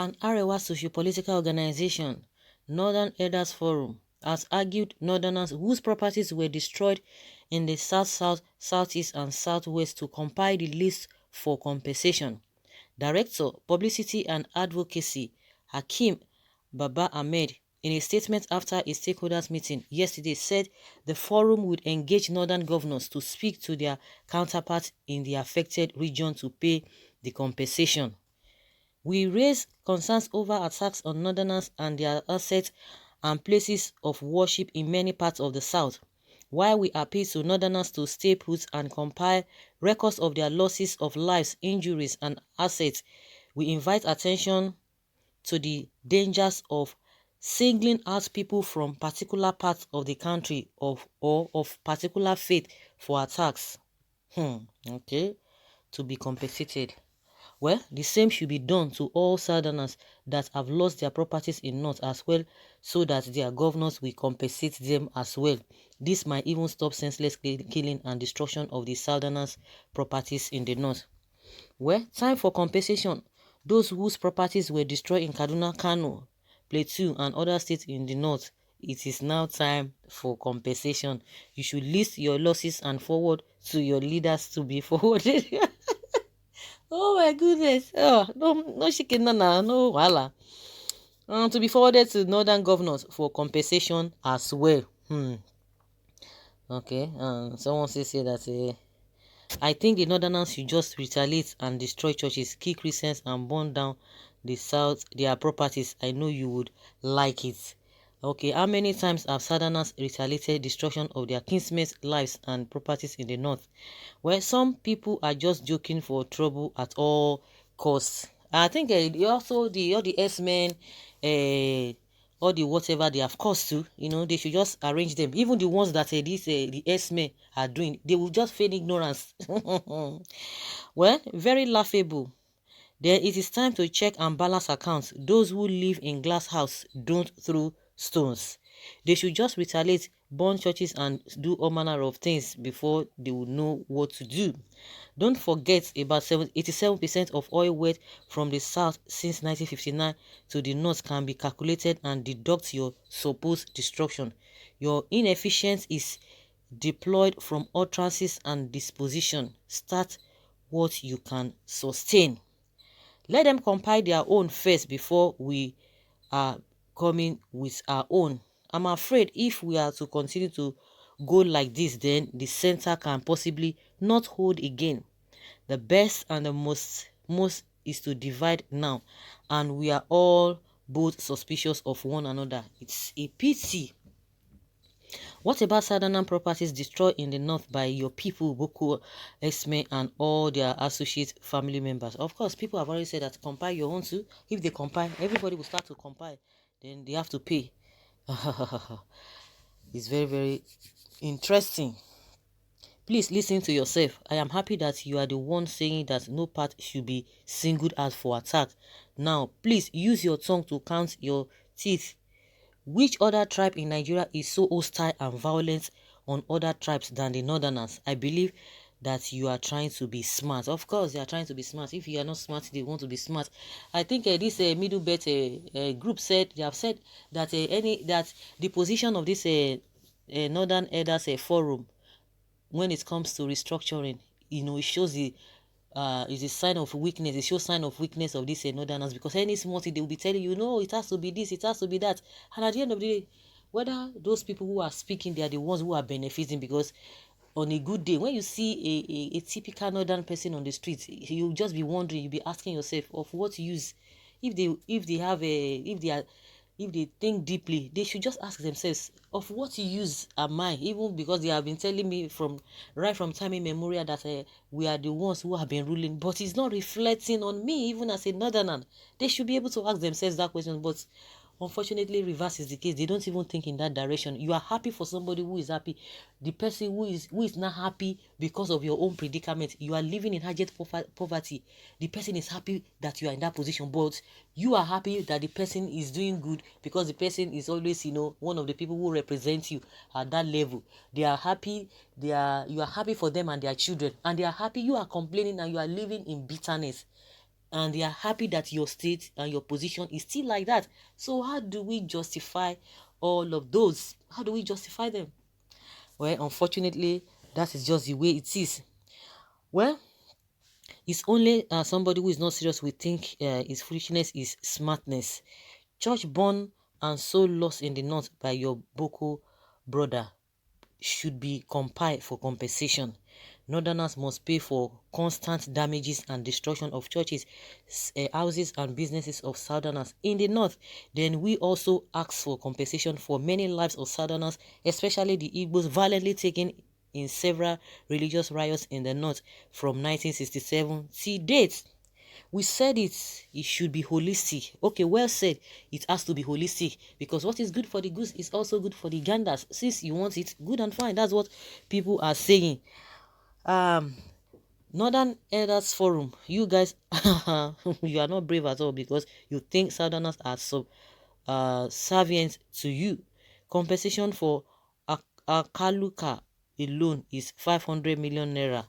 An Arewa socio-political organization, Northern Elders Forum, has argued Northerners whose properties were destroyed in the South, Southeast and Southwest to compile the list for compensation. Director, Publicity and Advocacy, Hakeem Baba Ahmed, in a statement after a stakeholders meeting yesterday, said the forum would engage northern governors to speak to their counterparts in the affected region to pay the compensation. We raise concerns over attacks on northerners and their assets and places of worship in many parts of the South. While we appeal to northerners to stay put and compile records of their losses of lives, injuries, and assets, we invite attention to the dangers of singling out people from particular parts of the country or of particular faith for attacks. Okay, to be compensated. Well, the same should be done to all Southerners that have lost their properties in North as well, so that their governors will compensate them as well. This might even stop senseless killing and destruction of the Southerners' properties in the North. Well, time for compensation. Those whose properties were destroyed in Kaduna, Kano, Plateau, and other states in the North, it is now time for compensation. You should list your losses and forward to your leaders to be forwarded. Oh my goodness. Oh, no chicken, no wala. To be forwarded to northern governors for compensation as well. Okay. Someone says here that I think the northerners should just retaliate and destroy churches, kill Christians, and burn down the South their properties. I know you would like it. Okay, how many times have Southerners retaliated destruction of their kinsmen's lives and properties in the North? Well, some people are just joking for trouble at all costs. I think also all the S-men, all the whatever they have cost to, they should just arrange them. Even the ones that the S-men are doing, they will just feign ignorance. Well, very laughable. Then it is time to check and balance accounts. Those who live in glass house don't throw stones. They should just retaliate, burn churches, and do all manner of things before they will know what to do. Don't forget about 87% of oil wealth from the South since 1959 to the North can be calculated and deduct your supposed destruction. Your inefficiency is deployed from utterances and disposition. Start what you can sustain. Let them compile their own first before we are coming with our own. I'm afraid if we are to continue to go like this, then the center can possibly not hold again. The best and the most is to divide now, and we are all both suspicious of one another. It's a pity. What about Southern properties destroyed in the North by your people, Boko, Esme, and all their associate family members? Of course, people have already said that compile your own too. If they compile, everybody will start to compile. Then they have to pay. It's very, very interesting. Please listen to yourself. I am happy that you are the one saying that no part should be singled out for attack. Now, please use your tongue to count your teeth. Which other tribe in Nigeria is so hostile and violent on other tribes than the Northerners? I believe that you are trying to be smart. Of course, they are trying to be smart. If you are not smart, they want to be smart. I think this middle belt group said they have said that that the position of this Northern Elders Forum when it comes to restructuring, it shows the is a sign of weakness. It shows sign of weakness of this northerners, because any small thing they will be telling you, no, it has to be this, it has to be that. And at the end of the day, whether those people who are speaking, they are the ones who are benefiting, because on a good day, when you see a typical northern person on the street, you'll just be wondering, you'll be asking yourself, of what use? If they think deeply, they should just ask themselves, of what use am I? Even because they have been telling me right from time immemorial that we are the ones who have been ruling, but it's not reflecting on me, even as a northerner. They should be able to ask themselves that question, but unfortunately, reverse is the case. They don't even think in that direction. You are happy for somebody who is happy. The person who is not happy because of your own predicament. You are living in abject poverty. The person is happy that you are in that position, but you are happy that the person is doing good because the person is always, one of the people who represent you at that level. They are happy. You are happy for them and their children, and they are happy. You are complaining and you are living in bitterness. and they are happy that your state and your position is still like that. So how do we justify all of those? How do we justify them? Well, unfortunately, that is just the way it is. Well, it's only somebody who is not serious will think his foolishness is smartness. Church born and so lost in the north by your Boko brother should be compiled for compensation. Northerners must pay for constant damages and destruction of churches, houses and businesses of Southerners in the north. Then we also ask for compensation for many lives of Southerners, especially the Igbos violently taken in several religious riots in the north from 1967 till date. We said it should be holistic. Okay, well said. It has to be holistic, because what is good for the goose is also good for the ganders. Since you want it, good and fine. That's what people are saying. um Northern Elders Forum, you guys, you are not brave at all, because you think Southerners are subservient to you. Compensation for Akaluka alone is 500 million naira.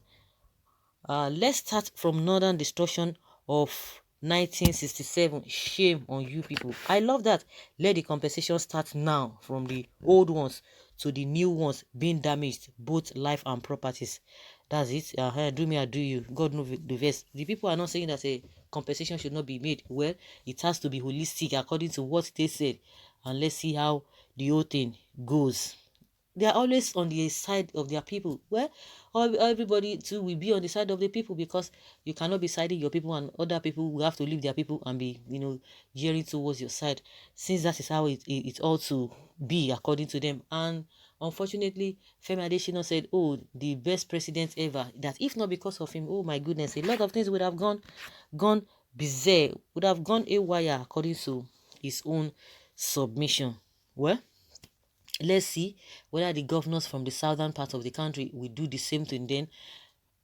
Let's start from northern destruction of 1967. Shame on you people. I love that. Let the compensation start now, from the old ones to the new ones being damaged, both life and properties. That's it. Do me, I do you. God knows the best. The people are not saying that a compensation should not be made. Well, it has to be holistic according to what they said. And let's see how the whole thing goes. They are always on the side of their people. Well, everybody too will be on the side of the people, because you cannot be siding your people and other people will have to leave their people and be, gearing towards your side, since that is how it ought to be according to them. And unfortunately, Femi Adesina said, oh, the best president ever, that if not because of him, oh my goodness, a lot of things would have gone bizarre, would have gone awry according to his own submission. Well, let's see whether the governors from the southern part of the country will do the same thing then.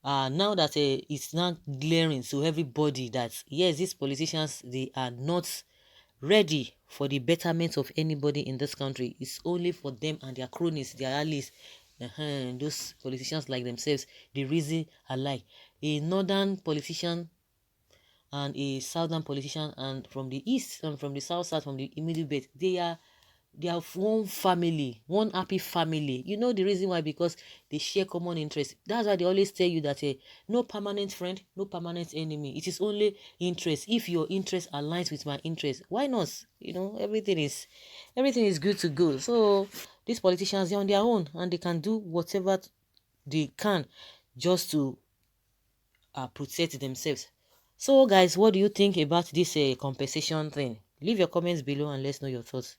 Now that it's now glaring to everybody that yes, these politicians, they are not ready for the betterment of anybody in this country. It's only for them and their cronies, their allies, those politicians like themselves, the reason alike. A northern politician and a southern politician, and from the east and from the south side, from the immediate belt, they have one family, one happy family. You know the reason why? Because they share common interests. That's why they always tell you that no permanent friend, no permanent enemy. It is only interest. If your interest aligns with my interest, why not? Everything is good to go. So these politicians, they're on their own and they can do whatever they can just to protect themselves. So guys, what do you think about this compensation thing? Leave your comments below and let's know your thoughts.